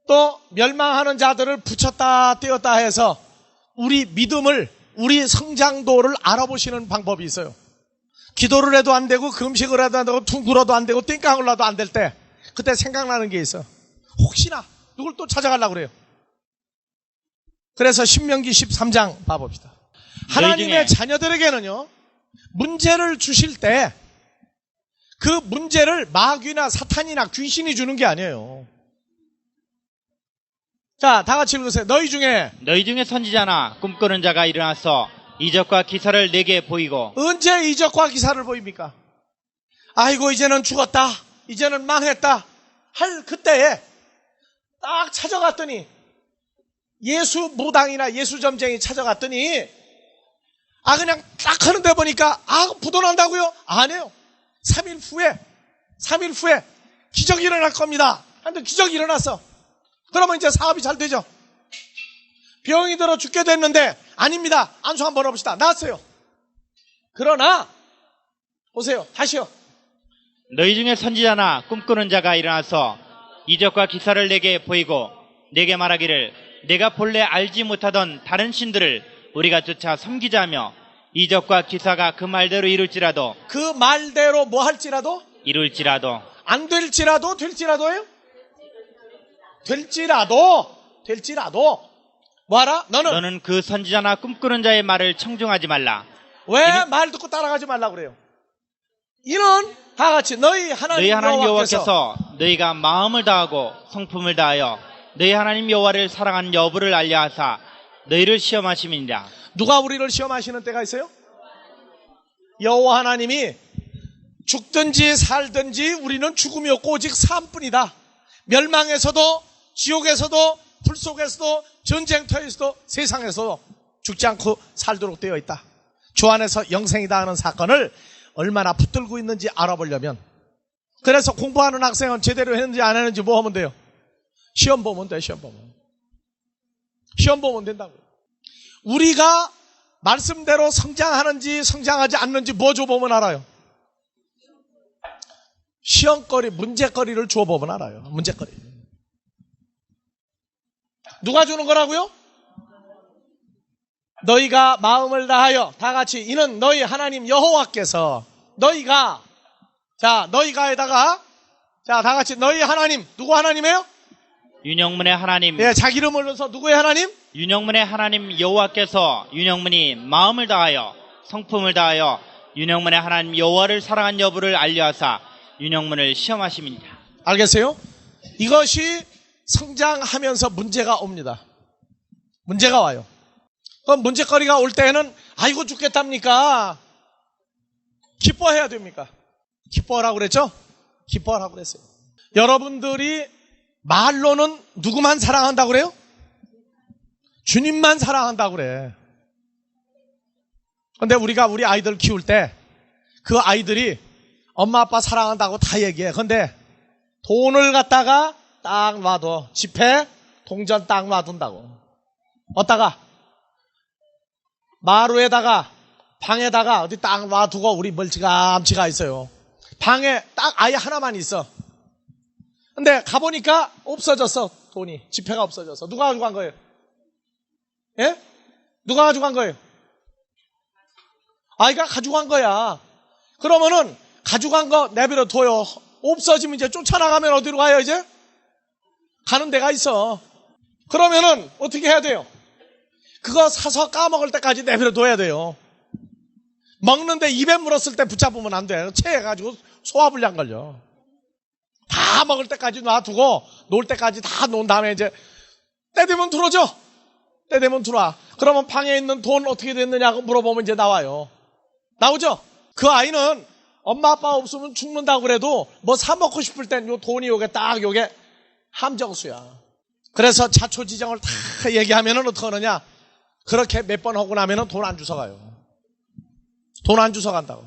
또 멸망하는 자들을 붙였다 떼었다 해서 우리 믿음을 우리 성장도를 알아보시는 방법이 있어요. 기도를 해도 안 되고 금식을 해도 안 되고 둥글어도 안 되고 띵깡을 놔도 안 될 때 그때 생각나는 게 있어. 혹시나 누굴 또 찾아가려고 그래요. 그래서 신명기 13장 봐봅시다. 하나님의 자녀들에게는요 문제를 주실 때 그 문제를 마귀나 사탄이나 귀신이 주는 게 아니에요. 자, 다 같이 읽으세요. 너희 중에 선지자나 꿈꾸는 자가 일어나서 이적과 기사를 내게 보이고. 언제 이적과 기사를 보입니까? 아이고 이제는 죽었다, 이제는 망했다 할 그때에 딱 찾아갔더니 예수 무당이나 예수 점쟁이 찾아갔더니 그냥 딱 하는데 보니까 부도난다고요? 아니에요. 3일 후에 기적이 일어날 겁니다. 근데 기적이 일어났어. 그러면 이제 사업이 잘 되죠. 병이 들어 죽게 됐는데 아닙니다. 안수 한번 해봅시다. 나았어요. 그러나 보세요. 다시요. 너희 중에 선지자나 꿈꾸는 자가 일어나서 이적과 기사를 내게 보이고 내게 말하기를 내가 본래 알지 못하던 다른 신들을 우리가 쫓아 섬기자며 이적과 기사가 그 말대로 이룰지라도 그 말대로 뭐 할지라도 이룰지라도 안 될지라도 될지라도예요? 될지라도 뭐하라? 너는 그 선지자나 꿈꾸는 자의 말을 청중하지 말라. 왜 말 듣고 따라가지 말라고 그래요? 이는 다 같이 너희 하나님 여호와께서 너희가 마음을 다하고 성품을 다하여 너희 하나님 여호와를 사랑하는 여부를 알려하사 너희를 시험하심이니라. 누가 우리를 시험하시는 때가 있어요? 여호와 하나님이 죽든지 살든지 우리는 죽음이 없고 오직 삶뿐이다. 멸망에서도 지옥에서도 불 속에서도 전쟁터에서도 세상에서도 죽지 않고 살도록 되어 있다. 주 안에서 영생이다 하는 사건을 얼마나 붙들고 있는지 알아보려면, 그래서 공부하는 학생은 제대로 했는지 안 했는지 뭐 하면 돼요? 시험 보면 돼. 시험 보면 된다고요. 우리가 말씀대로 성장하는지 성장하지 않는지 뭐 줘보면 알아요? 시험거리, 문제거리를 줘보면 알아요. 문제거리. 누가 주는 거라고요? 너희가 마음을 다하여, 다 같이, 이는 너희 하나님 여호와께서 너희가, 너희가에다가, 다 같이 너희 하나님, 누구 하나님이에요? 윤영문의 하나님. 예, 자기 이름을 넣어서 누구의 하나님? 윤영문의 하나님 여호와께서 윤영문이 마음을 다하여 성품을 다하여 윤영문의 하나님 여호와를 사랑한 여부를 알려하사 윤영문을 시험하심이니라. 알겠어요? 이것이 성장하면서 문제가 옵니다. 문제가 와요. 그럼 문제거리가 올 때는 아이고 죽겠답니까? 기뻐해야 됩니까? 기뻐하라고 그랬죠? 기뻐하라고 그랬어요. 여러분들이 말로는 누구만 사랑한다고 그래요? 주님만 사랑한다고 그래. 근데 우리가 우리 아이들 키울 때 그 아이들이 엄마 아빠 사랑한다고 다 얘기해. 근데 돈을 갖다가 딱 놔둬. 집에 동전 딱 놔둔다고. 어디다가? 마루에다가, 방에다가 어디 딱 놔두고 우리 멀찌감치가 있어요. 방에 딱 아예 하나만 있어. 근데 가보니까 없어졌어. 돈이. 지폐가 없어졌어. 누가 가져간 거예요? 예? 누가 가져간 거예요? 아이가 가져간 거야. 그러면은 가져간 거 내버려 둬요. 없어지면 이제 쫓아나가면 어디로 가요 이제? 가는 데가 있어. 그러면은 어떻게 해야 돼요? 그거 사서 까먹을 때까지 내버려 둬야 돼요. 먹는데 입에 물었을 때 붙잡으면 안 돼. 체해가지고 소화불량 걸려. 다 먹을 때까지 놔두고 놀 때까지 다 놓은 다음에 이제 때 되면 들어줘. 때 되면 들어와. 그러면 방에 있는 돈 어떻게 됐느냐고 물어보면 이제 나와요. 나오죠? 그 아이는 엄마 아빠 없으면 죽는다고 그래도 뭐 사 먹고 싶을 땐 요 돈이 요게 딱 요게 함정수야. 그래서 자초지정을 다 얘기하면은 어떻게 하느냐? 그렇게 몇 번 하고 나면은 돈 안 주워가요. 돈 안 주워간다고.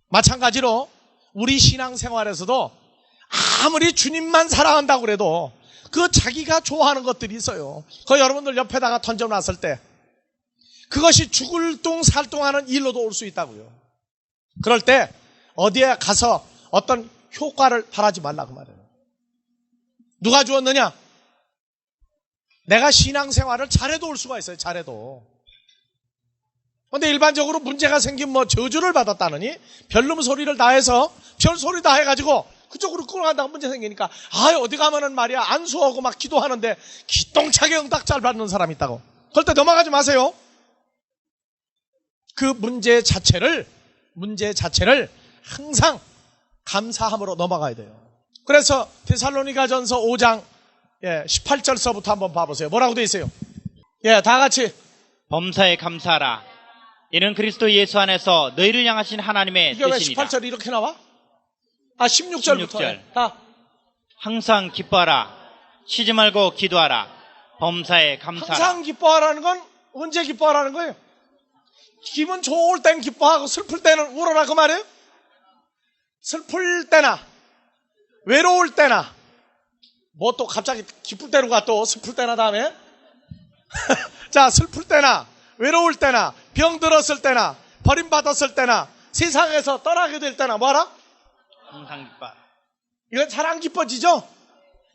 마찬가지로 우리 신앙생활에서도 아무리 주님만 사랑한다고 그래도 그 자기가 좋아하는 것들이 있어요. 그 여러분들 옆에다가 던져놨을 때 그것이 죽을 둥 살둥하는 일로도 올 수 있다고요. 그럴 때 어디에 가서 어떤 효과를 바라지 말라고 말해요. 누가 주었느냐? 내가 신앙생활을 잘해도 올 수가 있어요. 잘해도. 그런데 일반적으로 문제가 생긴 뭐 저주를 받았다느니 별놈 소리를 다 해서 별 소리 다 해가지고 그쪽으로 끌어간다고 문제 생기니까 어디 가면은 말이야 안수하고 막 기도하는데 기똥차게 응답 잘 받는 사람이 있다고. 그럴 때 넘어가지 마세요. 그 문제 자체를 항상 감사함으로 넘어가야 돼요. 그래서 데살로니가전서 5장 18절서부터 한번 봐보세요. 뭐라고 돼 있어요? 다 같이. 범사에 감사하라. 이는 그리스도 예수 안에서 너희를 향하신 하나님의 이게 왜 뜻이니라. 18절이 이렇게 나와? 16절부터 16절. 다. 항상 기뻐하라. 쉬지 말고 기도하라. 범사에 감사하라. 항상 기뻐하라는 건 언제 기뻐하라는 거예요? 기분 좋을 땐 기뻐하고 슬플 때는 울어라 그 말이에요? 슬플 때나 외로울 때나 뭐 또 갑자기 기쁠 때로 가 또 슬플 때나 다음에 자 슬플 때나 외로울 때나 병들었을 때나 버림받았을 때나 세상에서 떠나게 될 때나 뭐하라? 항상 기뻐하라. 이건 잘 안 기뻐지죠?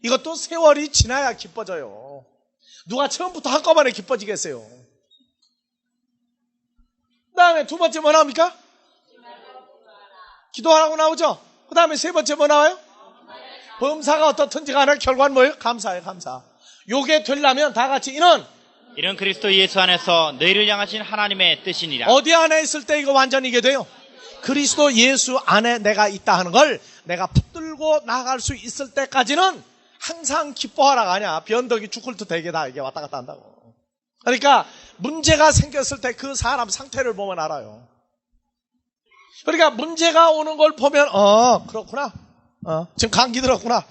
이것도 세월이 지나야 기뻐져요. 누가 처음부터 한꺼번에 기뻐지겠어요? 그 다음에 두 번째 뭐 나옵니까? 기도하라고 나오죠? 그 다음에 세 번째 뭐 나와요? 범사가 어떻든지 간에 결과는 뭐예요? 감사예요, 감사. 요게 되려면 다 같이 이런 그리스도 예수 안에서 너희를 향하신 하나님의 뜻이니라. 어디 안에 있을 때 이거 완전히 이게 돼요? 그리스도 예수 안에 내가 있다 하는 걸 내가 붙들고 나갈 수 있을 때까지는 항상 기뻐하라가 아니야. 변덕이 죽을 듯 되게 다 이게 왔다 갔다 한다고. 그러니까 문제가 생겼을 때 그 사람 상태를 보면 알아요. 그러니까 문제가 오는 걸 보면 그렇구나. 지금 감기 들었구나.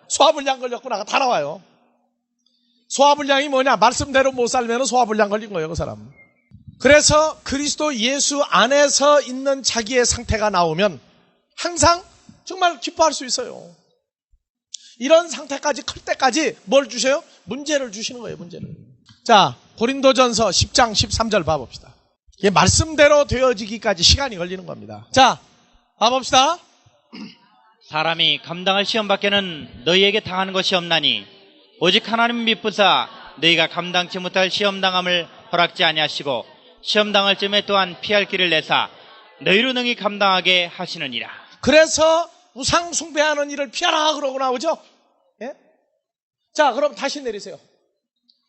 소화불량 걸렸구나. 다 나와요. 소화불량이 뭐냐? 말씀대로 못 살면 소화불량 걸린 거예요, 그 사람. 그래서 그리스도 예수 안에서 있는 자기의 상태가 나오면 항상 정말 기뻐할 수 있어요. 이런 상태까지 클 때까지 뭘 주셔요? 문제를 주시는 거예요, 문제를. 자, 고린도전서 10장 13절 봐봅시다. 이게 말씀대로 되어지기까지 시간이 걸리는 겁니다. 자, 봐봅시다. 사람이 감당할 시험 밖에는 너희에게 당하는 것이 없나니 오직 하나님 믿부사 너희가 감당치 못할 시험당함을 허락지 아니하시고 시험당할 쯤에 또한 피할 길을 내사 너희로 능히 감당하게 하시느니라. 그래서 우상 숭배하는 일을 피하라 그러고 나오죠. 예? 자, 그럼 다시 내리세요.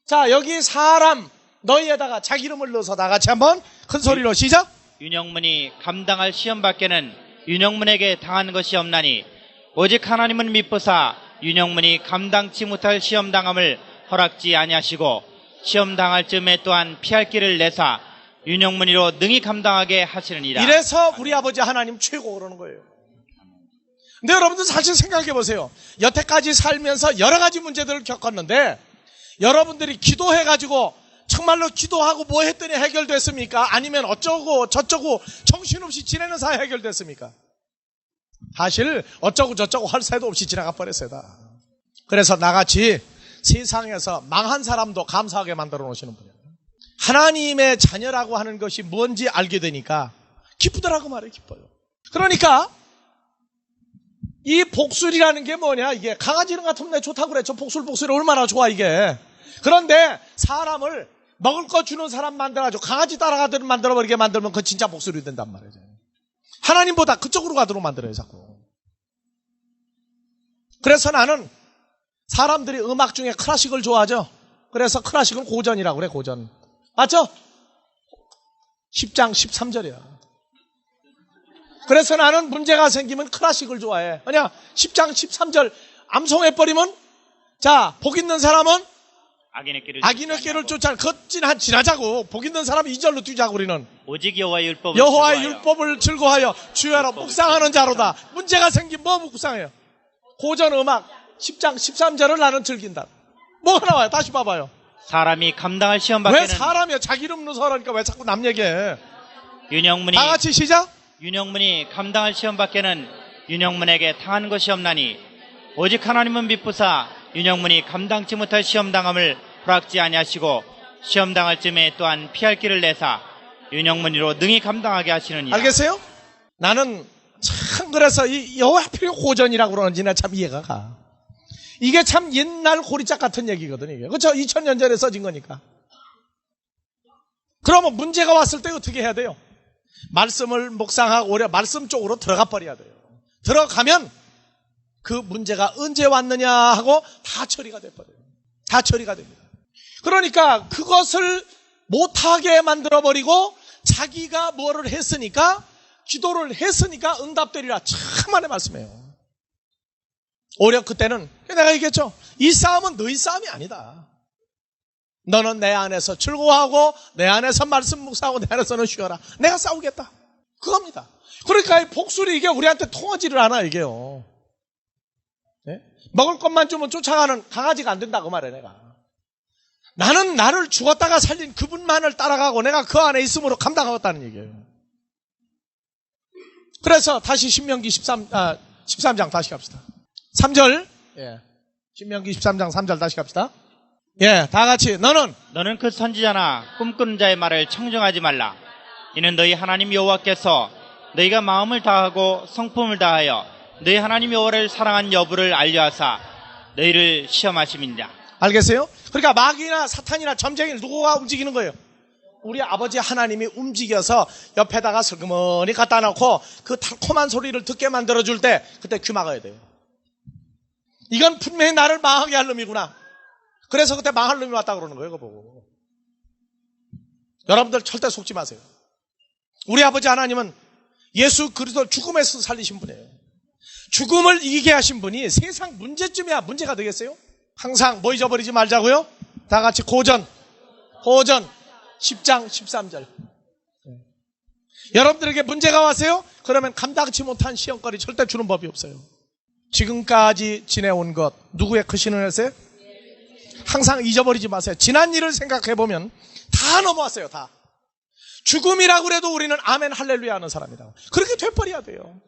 자, 여기 사람 너희에다가 자기 이름을 넣어서 다 같이 한번 큰 소리로 시작. 윤영문이 감당할 시험 밖에는 윤영문에게 당하는 것이 없나니 오직 하나님은 믿보사 윤영문이 감당치 못할 시험당함을 허락지 아니하시고 시험당할 쯤에 또한 피할 길을 내사 윤영문이로 능히 감당하게 하시느니라. 이래서 우리 아버지 하나님 최고 그러는 거예요. 근데 여러분들 사실 생각해 보세요. 여태까지 살면서 여러 가지 문제들을 겪었는데 여러분들이 기도해가지고 정말로 기도하고 뭐 했더니 해결됐습니까? 아니면 어쩌고 저쩌고 정신없이 지내는 사이 해결됐습니까? 사실 어쩌고 저쩌고 할 새도 없이 지나가 버렸어요 다. 그래서 나같이 세상에서 망한 사람도 감사하게 만들어 놓으시는 분이에요. 하나님의 자녀라고 하는 것이 뭔지 알게 되니까 기쁘더라고 말이에요. 기뻐요. 그러니까 이 복술이라는 게 뭐냐, 이게 강아지 이름 같으면 내 좋다고 그래. 저 복술이 얼마나 좋아 이게. 그런데 사람을 먹을 거 주는 사람 만들어가지고 강아지 따라가도록 만들어버리게 만들면 그건 진짜 복술이 된단 말이죠. 하나님보다 그쪽으로 가도록 만들어요 자꾸. 그래서 나는 사람들이 음악 중에 클래식을 좋아하죠. 그래서 클래식은 고전이라고 그래. 고전 맞죠? 10장 13절이야 그래서 나는 문제가 생기면 클래식을 좋아해. 그냥 10장 13절 암송해버리면 자, 복 있는 사람은 악인의 길을 쫓아 지나자고. 복 있는 사람은 2절로 뛰자고. 우리는 오직 여호와의 율법을 즐거워하여 주야로 묵상하는 자로다. 문제가 생기면 뭐 묵상해요? 고전 음악 10장 13절을 나는 즐긴다. 뭐가 나와요? 다시 봐봐요. 사람이 감당할 시험 밖에는 왜 사람이야? 자기 이름 넣어서 하라니까 왜 자꾸 남 얘기해? 윤영문이 다 같이 시작. 윤영문이 감당할 시험 밖에는 윤영문에게 당하는 것이 없나니 오직 하나님은 믿부사 윤영문이 감당치 못할 시험당함을 허락지 아니하시고 시험당할 쯤에 또한 피할 길을 내사 윤영문이로 능히 감당하게 하시느니라. 알겠어요? 나는 참 그래서 여호와 하필 고전이라고 그러는지 나 참 이해가 가. 이게 참 옛날 고리짝 같은 얘기거든 이게. 그렇죠? 2000년 전에 써진 거니까. 그러면 문제가 왔을 때 어떻게 해야 돼요? 말씀을 묵상하고 오히려 말씀 쪽으로 들어가 버려야 돼요. 들어가면 그 문제가 언제 왔느냐 하고 다 처리가 돼버려요. 다 처리가 됩니다. 그러니까 그것을 못하게 만들어버리고 자기가 뭐를 했으니까 기도를 했으니까 응답되리라. 참만의 말씀이에요. 오히려 그때는 내가 얘기했죠. 이 싸움은 너희 싸움이 아니다. 너는 내 안에서 즐거워하고 내 안에서 말씀 묵상하고 내 안에서는 쉬어라. 내가 싸우겠다. 그겁니다. 그러니까 이 복술이 이게 우리한테 통하지를 않아 이게요. 네? 먹을 것만 주면 쫓아가는 강아지가 안 된다고 말해 내가. 나는 나를 죽었다가 살린 그분만을 따라가고 내가 그 안에 있음으로 감당하겠다는 얘기예요. 그래서 다시 신명기 13장 다시 갑시다. 3절. 예. 신명기 13장 3절 다시 갑시다. 예, 다 같이. 너는 그 선지자나 꿈꾸는 자의 말을 청정하지 말라. 이는 너희 하나님 여호와께서 너희가 마음을 다하고 성품을 다하여 너희 하나님 여호와를 사랑한 여부를 알려하사 너희를 시험하심이니라. 알겠어요? 그러니까 마귀나 사탄이나 점쟁이를 누구가 움직이는 거예요? 우리 아버지 하나님이 움직여서 옆에다가 슬그머니 갖다 놓고 그 달콤한 소리를 듣게 만들어줄 때 그때 귀 막아야 돼요. 이건 분명히 나를 망하게 할 놈이구나. 그래서 그때 망할 놈이 왔다 그러는 거예요. 그거 보고. 여러분들 절대 속지 마세요. 우리 아버지 하나님은 예수 그리스도 죽음에서 살리신 분이에요. 죽음을 이기게 하신 분이 세상 문제쯤이야 문제가 되겠어요? 항상 뭐 잊어버리지 말자고요? 다 같이 고전 10장 13절. 여러분들에게 문제가 왔어요? 그러면 감당치 못한 시험거리 절대 주는 법이 없어요. 지금까지 지내온 것 누구의 크신 은혜세요? 항상 잊어버리지 마세요. 지난 일을 생각해보면 다 넘어왔어요. 다. 죽음이라고 그래도 우리는 아멘 할렐루야 하는 사람이다. 그렇게 되버려야 돼요.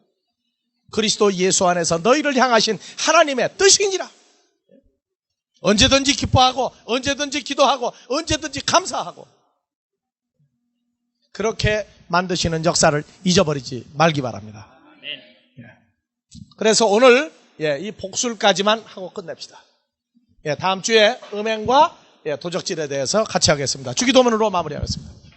그리스도 예수 안에서 너희를 향하신 하나님의 뜻이니라. 언제든지 기뻐하고 언제든지 기도하고 언제든지 감사하고 그렇게 만드시는 역사를 잊어버리지 말기 바랍니다. 그래서 오늘 이 복술까지만 하고 끝냅시다. 다음 주에 음행과 도적질에 대해서 같이 하겠습니다. 주기도문으로 마무리하겠습니다.